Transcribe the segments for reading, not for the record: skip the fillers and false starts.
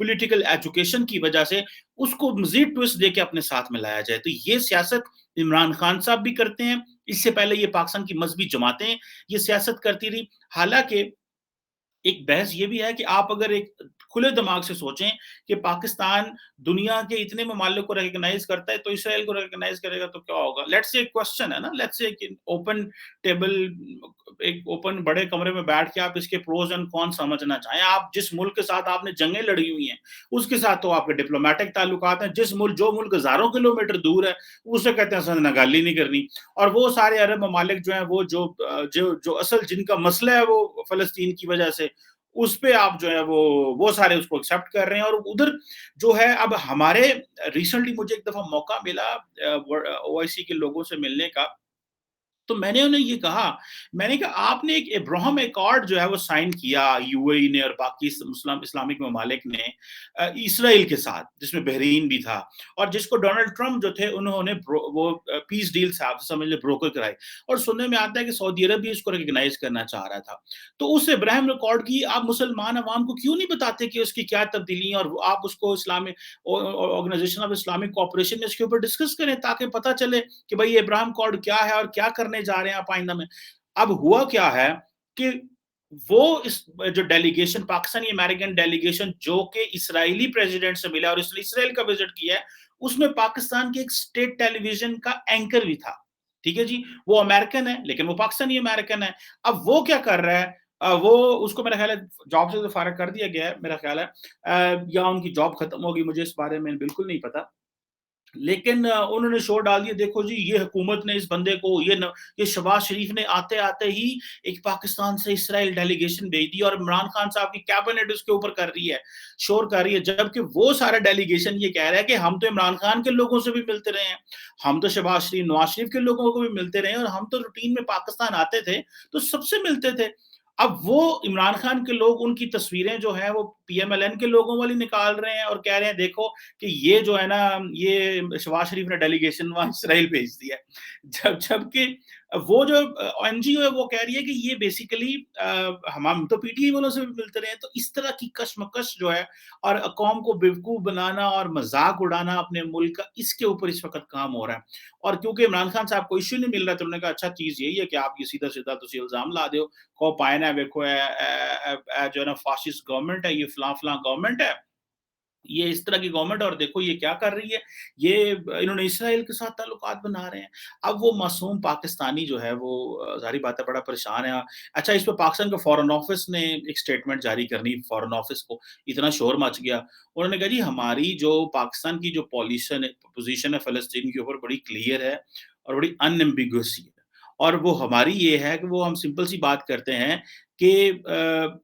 Political education کی وجہ سے اس کو مزید ٹوسٹ دے کے اپنے ساتھ میں لایا جائے. تو یہ سیاست عمران خان صاحب بھی کرتے ہیں. اس سے پہلے یہ پاکستان کی مذہبی جماعتیں یہ سیاست کرتی رہی. حالانکہ ایک بحث یہ بھی ہے کہ آپ اگر ایک کھلے دماغ سے سوچیں کہ پاکستان دنیا کے اتنے ممالک کو ریکگنائز کرتا ہے تو اسرائیل کو ریکگنائز کرے گا تو کیا ہوگا. لیٹ سے ایک کوسچن ہے نا, لیٹ سے ایک اوپن ٹیبل, ایک اوپن بڑے کمرے میں بیٹھ کے آپ اس کے پروز اینڈ کون سمجھنا چاہیں. آپ جس ملک کے ساتھ آپ نے جنگیں لڑی ہوئی ہیں اس کے ساتھ تو آپ کے ڈپلومیٹک تعلقات ہیں. جو ملک ہزاروں کلومیٹر دور ہے اسے کہتے ہیں سن نگالی نہیں کرنی. اور وہ سارے عرب ممالک جو ہیں وہ جو اصل جن کا مسئلہ ہے وہ فلسطین کی وجہ سے, اس پہ آپ جو ہے وہ سارے اس کو ایکسپٹ کر رہے ہیں. اور ادھر جو ہے اب ہمارے ریسنٹلی مجھے ایک دفعہ موقع ملا او آئی سی کے لوگوں سے ملنے کا, تو میں نے انہیں یہ کہا, میں نے کہا آپ نے ایک ابراہم ایکارڈ جو ہے وہ سائن کیا یو اے ای نے اور باقی اسلامک ممالک نے اسرائیل کے ساتھ, جس میں بحرین بھی تھا, اور جس کو ڈونلڈ ٹرمپ جو تھے انہوں نے وہ پیس ڈیل سے آپ سمجھ لیں بروکر کرائی, اور سننے میں آتا ہے کہ سعودی عرب بھی اس کو ریکگنائز کرنا چاہ رہا تھا. تو اس ابراہم ایکارڈ کی آپ مسلمان عوام کو کیوں نہیں بتاتے کہ اس کی کیا تبدیلی ہیں, اور آپ اس کو اسلامی آرگنائزیشن آف اسلامک کوآپریشن میں اس کے اوپر ڈسکس کریں تاکہ پتہ چلے کہ بھئی ابراہم ایکارڈ کیا ہے اور کیا کرنے جا رہے ہیں آپ آئندہ میں. اب ہوا کیا ہے کہ وہ جو ڈیلیگیشن پاکستانی امریکن ڈیلیگیشن جو کہ اسرائیلی پریزیڈنٹ سے ملا اور اس نے اسرائیل کا وزٹ کیا ہے, اس میں پاکستان کے ایک اسٹیٹ ٹیلی ویژن کا اینکر بھی تھا. ٹھیک ہے جی, وہ امریکن ہے لیکن وہ پاکستانی امریکن ہے. اب وہ کیا کر رہا ہے, وہ اس کو میرا خیال ہے جاب سے فارغ کر دیا گیا ہے میرا خیال ہے, یا ان کی جاب ختم ہوگی, مجھے اس بارے میں بالکل نہیں پتا. لیکن انہوں نے شور ڈال دیا, دیکھو جی یہ حکومت نے اس بندے کو, یہ شہباز شریف نے آتے آتے ہی ایک پاکستان سے اسرائیل ڈیلیگیشن بھیج دی اور عمران خان صاحب کی کیبنٹ اس کے اوپر کر رہی ہے, شور کر رہی ہے. جبکہ وہ سارا ڈیلیگیشن یہ کہہ رہا ہے کہ ہم تو عمران خان کے لوگوں سے بھی ملتے رہے ہیں, ہم تو شہباز شریف نواز شریف کے لوگوں کو بھی ملتے رہے ہیں, اور ہم تو روٹین میں پاکستان آتے تھے تو سب سے ملتے تھے. اب وہ عمران خان کے لوگ ان کی تصویریں جو ہیں وہ پی ایم ایل این کے لوگوں والی نکال رہے ہیں اور کہہ رہے ہیں دیکھو کہ یہ جو ہے نا یہ شہباز شریف نے ڈیلیگیشن وہاں اسرائیل بھیج دیا ہے. جبکہ وہ جو این جی او ہے وہ کہہ رہی ہے کہ یہ بیسیکلی ہم تو پی ٹی آئی والوں سے بھی ملتے رہے ہیں. تو اس طرح کی کشمکش جو ہے اور قوم کو بیوقوف بنانا اور مذاق اڑانا اپنے ملک کا, اس کے اوپر اس وقت کام ہو رہا ہے. اور کیونکہ عمران خان صاحب کو ایشو نہیں مل رہا تو انہوں نے کہا اچھا چیز یہی ہے کہ آپ یہ سیدھا سیدھا تو الزام لا دیو کو پائنا ہے, دیکھو جو ہے نا فاسسٹ گورنمنٹ ہے, یہ فلاں فلاں گورنمنٹ ہے, یہ اس طرح کی گورنمنٹ, اور دیکھو یہ کیا کر رہی ہے, یہ انہوں نے اسرائیل کے ساتھ تعلقات بنا رہے ہیں. اب وہ معصوم پاکستانی جو ہے وہ ظاہری بات ہے بڑا پریشان ہے. اچھا اس پہ پاکستان کا فارن آفس نے ایک سٹیٹمنٹ جاری کرنی, فارن آفس کو اتنا شور مچ گیا, انہوں نے کہا جی ہماری جو پاکستان کی جو پوزیشن ہے فلسطین کے اوپر بڑی کلیئر ہے اور بڑی ان ایمبیگوس ہے, اور وہ ہماری یہ ہے کہ وہ ہم سمپل سی بات کرتے ہیں کہ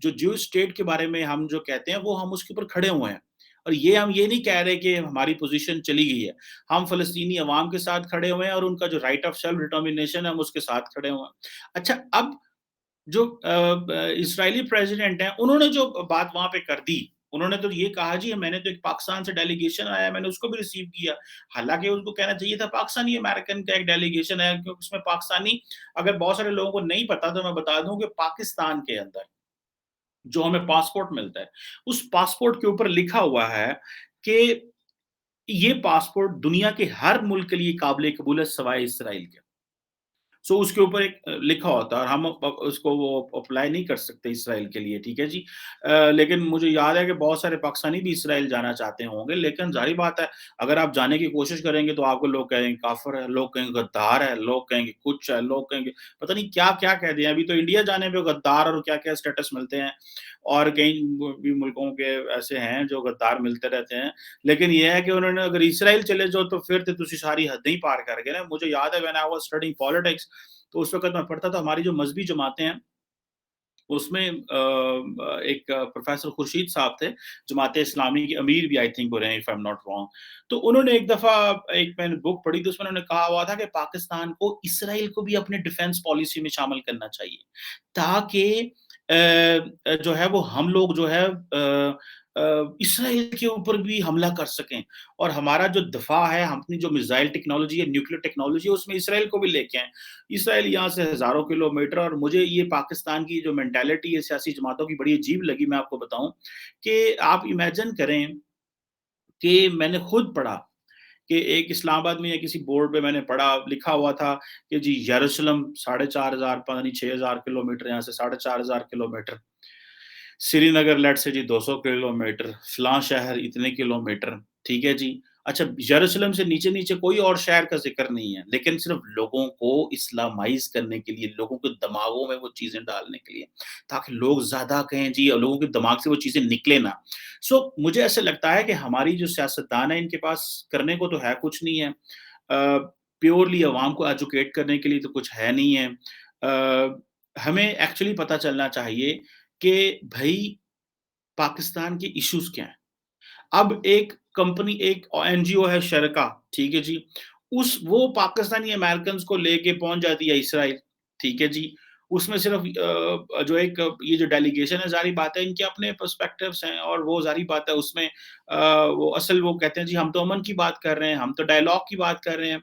جو اسٹیٹ کے بارے میں ہم جو کہتے ہیں وہ ہم اس کے اوپر کھڑے ہوئے ہیں, اور ہم یہ نہیں کہہ رہے کہ ہماری پوزیشن چلی گئی ہے, ہم فلسطینی عوام کے ساتھ کھڑے ہوئے ہیں اور ان کا جو رائٹ آف سیلف ڈٹرمینیشن ہے ہم اس کے ساتھ کھڑے ہوئے ہیں. اچھا اب جو اسرائیلی پریزیڈنٹ ہیں انہوں نے جو بات وہاں پہ کر دی, انہوں نے تو یہ کہا جی میں نے تو ایک پاکستان سے ڈیلیگیشن آیا میں نے اس کو بھی ریسیو کیا, حالانکہ اس کو کہنا چاہیے تھا پاکستانی امریکن کا ایک ڈیلیگیشن ہے, کیونکہ اس میں پاکستانی, اگر بہت سارے لوگوں کو نہیں پتا تو میں بتا دوں کہ پاکستان کے اندر جو ہمیں پاسپورٹ ملتا ہے اس پاسپورٹ کے اوپر لکھا ہوا ہے کہ یہ پاسپورٹ دنیا کے ہر ملک کے لیے قابل قبول ہے سوائے اسرائیل کے. سو اس کے اوپر ایک لکھا ہوتا ہے اور ہم اس کو وہ اپلائی نہیں کر سکتے اسرائیل کے لیے. ٹھیک ہے جی, لیکن مجھے یاد ہے کہ بہت سارے پاکستانی بھی اسرائیل جانا چاہتے ہوں گے, لیکن ظاہری بات ہے اگر آپ جانے کی کوشش کریں گے تو آپ کو لوگ کہیں گے کافر ہے, لوگ کہیں گے غدار ہے, لوگ کہیں گے کچھ ہے, لوگ کہیں گے پتہ نہیں کیا کیا کہہ دیں. ابھی تو انڈیا جانے پہ غدار اور کیا کیا اسٹیٹس ملتے ہیں, اور کئی بھی ملکوں کے ایسے ہیں جو غدار ملتے رہتے ہیں. لیکن یہ ہے کہ انہوں نے اگر اسرائیل چلے جاؤ تو پھر تو تسی ساری حدیں ہی پار کر گئے نا. مجھے یاد ہے when I was studying politics تو اس وقت میں پڑھتا تھا ہماری جو مذہبی جماعتیں ہیں اس میں ایک پروفیسر خورشید صاحب تھے, جماعت اسلامی کے امیر بھی آئی تھنک ہو رہے ہیں if I'm not wrong. تو انہوں نے ایک دفعہ ایک میں نے بک پڑھی تو اس میں انہوں نے کہا ہوا تھا کہ پاکستان کو اسرائیل کو بھی اپنے ڈیفنس پالیسی میں شامل کرنا چاہیے تاکہ جو ہے وہ ہم لوگ جو ہے اسرائیل کے اوپر بھی حملہ کر سکیں، اور ہمارا جو دفاع ہے، ہم اپنی جو میزائل ٹیکنالوجی ہے، نیوکلیئر ٹیکنالوجی ہے، اس میں اسرائیل کو بھی لے کے آئیں۔ اسرائیل یہاں سے ہزاروں کلومیٹر، اور مجھے یہ پاکستان کی جو مینٹالٹی ہے سیاسی جماعتوں کی بڑی عجیب لگی، میں آپ کو بتاؤں کہ آپ امیجن کریں کہ میں نے خود پڑھا کہ ایک اسلام آباد میں یا کسی بورڈ پہ میں نے پڑھا، لکھا ہوا تھا کہ جی یروشلم 4,500 پتہ نہیں 6,000 کلومیٹر، یہاں سے 4,500 کلومیٹر، سری نگر لیٹ سے جی 200 کلومیٹر، فلاں شہر اتنے کلومیٹر، ٹھیک ہے جی۔ اچھا، یروشلم سے نیچے نیچے کوئی اور شہر کا ذکر نہیں ہے، لیکن صرف لوگوں کو اسلامائز کرنے کے لیے، لوگوں کے دماغوں میں وہ چیزیں ڈالنے کے لیے، تاکہ لوگ زیادہ کہیں جی، اور لوگوں کے دماغ سے وہ چیزیں نکلے نہ۔ مجھے ایسا لگتا ہے کہ ہماری جو سیاستدان ہیں، ان کے پاس کرنے کو تو ہے کچھ نہیں ہے، پیورلی عوام کو ایجوکیٹ کرنے کے لیے تو کچھ ہے نہیں ہے۔ ہمیں ایکچولی پتہ چلنا چاہیے کہ بھائی پاکستان کے ایشوز کیا ہیں۔ اب ایک کمپنی، ایک این جی او ہے شرکا، ٹھیک ہے جی، وہ پاکستانی امریکنز کو لے کے پہنچ جاتی ہے اسرائیل، ٹھیک ہے جی۔ اس میں صرف جو ایک یہ جو ڈیلیگیشن ہے، ظاہری بات ہے ان کے اپنے پرسپیکٹیوز ہیں، اور وہ ظاہری بات ہے اس میں وہ کہتے ہیں جی ہم تو امن کی بات کر رہے ہیں، ہم تو ڈائلاگ کی بات کر رہے ہیں،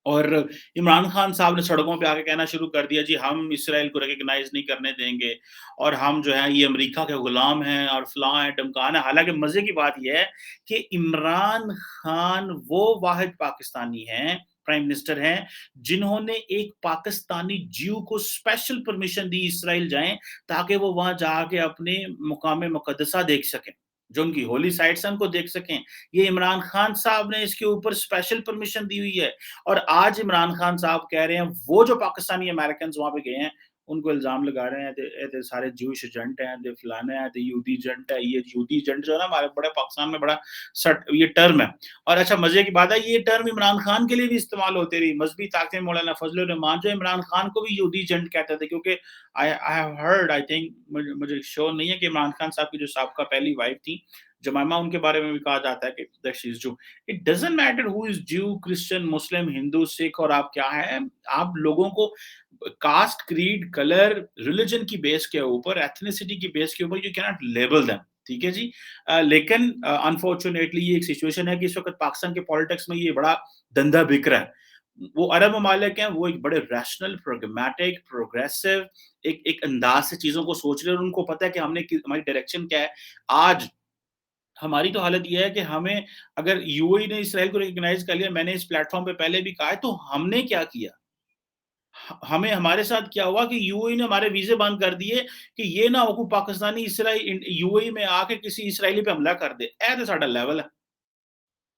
اور عمران خان صاحب نے سڑکوں پہ آ کے کہنا شروع کر دیا جی ہم اسرائیل کو ریکگنائز نہیں کرنے دیں گے، اور ہم جو ہے یہ امریکہ کے غلام ہیں، اور فلاں ہیں ڈمکان ہے۔ حالانکہ مزے کی بات یہ ہے کہ عمران خان وہ واحد پاکستانی ہیں، پرائم منسٹر ہیں، جنہوں نے ایک پاکستانی جیو کو اسپیشل پرمیشن دی اسرائیل جائیں، تاکہ وہ وہاں جا کے اپنے مقام مقدسہ دیکھ سکیں، جو ان کی ہولی سائٹس ہیں ان کو دیکھ سکیں۔ یہ عمران خان صاحب نے اس کے اوپر اسپیشل پرمیشن دی ہوئی ہے، اور آج عمران خان صاحب کہہ رہے ہیں وہ جو پاکستانی امریکنز وہاں پہ گئے ہیں ان کو الزام لگا رہے ہیں کہ سارے جوش ایجنٹ ہیں، فلانے ہیں، یہودی ایجنٹ ہے۔ یہ یہودی ایجنٹ جو ہے نا ہمارے بڑے پاکستان میں بڑا سٹ یہ ٹرم ہے، اور اچھا مزے کی بات ہے یہ ٹرم عمران خان کے لیے بھی استعمال ہوتی رہی۔ مذہبی طاقتیں مولانا فضل الرحمان جو عمران خان کو بھی یہودی ایجنٹ کہتے تھے، کیونکہ I have heard, I think مجھے شور نہیں ہے کہ عمران خان صاحب کی جو سابقہ پہلی وائف تھی جمائمہ، ان کے بارے میں بھی کہا جاتا ہے کہ that she is Jew. It doesn't matter who is Jew, Christian, Muslim, Hindu, Sikh اور آپ کیا ہیں، آپ لوگوں کو کاسٹ، کریڈ، کلر، ریلیجن کی بیس کے اوپر، ایتھنیسٹی کی بیس کے اوپر you cannot label them، ٹھیک ہے جی۔ لیکن انفارچونیٹلی یہ ایک سچویشن ہے کہ اس وقت پاکستان کے پالیٹکس میں یہ بڑا دندہ بک رہا ہے۔ وہ عرب ممالک ہیں، وہ ایک بڑے ریشنل، پروگرامیٹک، پروگریسو ایک انداز سے چیزوں کو سوچ رہے ہیں، اور ان کو پتہ ہے کہ ہماری ڈائریکشن کیا ہے۔ آج ہماری تو حالت یہ ہے کہ ہمیں اگر یو اے ای نے اسرائیل کو ریکگنائز کر لیا، میں نے اس پلیٹ فارم پہ پہلے بھی کہا ہے، تو ہم نے کیا کیا؟ ہمیں ہمارے ساتھ کیا ہوا کہ یو اے ای نے ہمارے ویزے بند کر دیے کہ یہ نہ ہو پاکستانی اسرائیل یو اے ای میں آ کے کسی اسرائیلی پہ حملہ کر دے۔ اے تو ساڈا لیول ہے،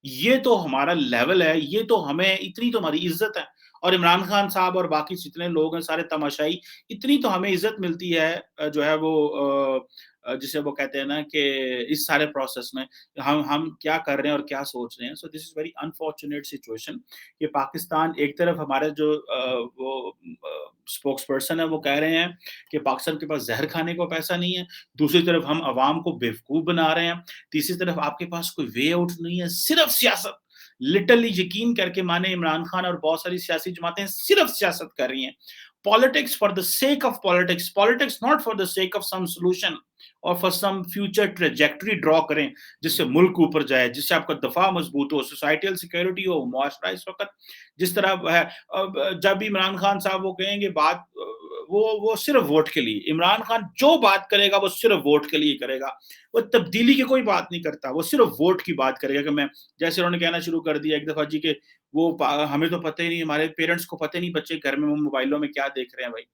یہ تو ہمارا لیول ہے، یہ تو ہمیں اتنی تو ہماری عزت ہے، اور عمران خان صاحب اور باقی جتنے لوگ ہیں سارے تماشائی، اتنی تو ہمیں عزت ملتی ہے جو ہے وہ جسے وہ کہتے ہیں نا کہ اس سارے پروسیس میں ہم کیا کر رہے ہیں اور کیا سوچ رہے ہیں۔ سو دس از ویری انفارچونیٹ سچویشن کہ پاکستان ایک طرف ہمارے جو وہ اسپوکس پرسن ہے وہ کہہ رہے ہیں کہ پاکستان کے پاس زہر کھانے کو پیسہ نہیں ہے، دوسری طرف ہم عوام کو بیوقوف بنا رہے ہیں، تیسری طرف آپ کے پاس کوئی وے آؤٹ نہیں ہے، صرف سیاست۔ لٹرلی یقین کر کے مانے عمران خان اور بہت ساری سیاسی جماعتیں صرف سیاست کر رہی ہیں، politics for the sake of politics, politics not for the sake of some solution اور فار سم فیوچر ٹریجیکٹری ڈرا کریں جس سے ملک اوپر جائے، جس سے آپ کا دفاع مضبوط ہو، سوسائٹیل سیکورٹی ہو، معاشرہ اس وقت جس طرح ہے۔ جب بھی عمران خان صاحب وہ کہیں گے بات، وہ صرف ووٹ کے لیے، عمران خان جو بات کرے گا وہ صرف ووٹ کے لیے کرے گا، وہ تبدیلی کی کوئی بات نہیں کرتا، وہ صرف ووٹ کی بات کرے گا کہ میں، جیسے انہوں نے کہنا شروع کر دیا ایک دفعہ جی کہ وہ ہمیں تو پتہ ہی نہیں، ہمارے پیرنٹس کو پتہ نہیں بچے گھر میں موبائلوں میں کیا دیکھ رہے ہیں۔ بھائی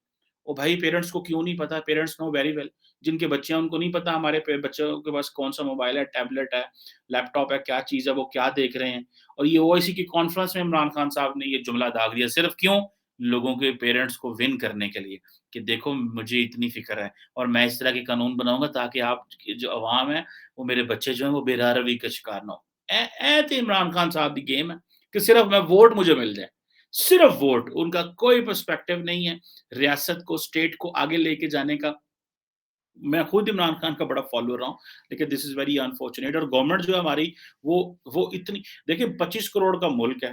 وہ بھائی پیرنٹس کو کیوں نہیں پتا؟ پیرنٹس نو ویری ویل، جن کے بچے ہیں ان کو نہیں پتا ہمارے بچوں کے پاس کون سا موبائل ہے، ٹیبلٹ ہے، لیپ ٹاپ ہے، کیا چیز ہے، وہ کیا دیکھ رہے ہیں۔ اور یہ او آئی سی کی کانفرنس میں عمران خان صاحب نے یہ جملہ داغ دیا، صرف کیوں؟ لوگوں کے پیرنٹس کو ون کرنے کے لیے کہ دیکھو مجھے اتنی فکر ہے، اور میں اس طرح کے قانون بناؤں گا تاکہ آپ کی جو عوام ہے، وہ میرے بچے جو ہیں وہ بے روی کا شکار نہ ہو۔ تو عمران خان صاحب کی گیم ہے کہ صرف میں ووٹ مجھے مل جائے، صرف ووٹ، ان کا کوئی پرسپیکٹیو نہیں ہے ریاست کو، اسٹیٹ کو آگے لے کے جانے کا۔ میں خود عمران خان کا بڑا فالوور رہا ہوں، لیکن دس از ویری انفارچونیٹ۔ اور گورنمنٹ جو ہے ہماری وہ اتنی، دیکھیں 25 کروڑ کا ملک ہے،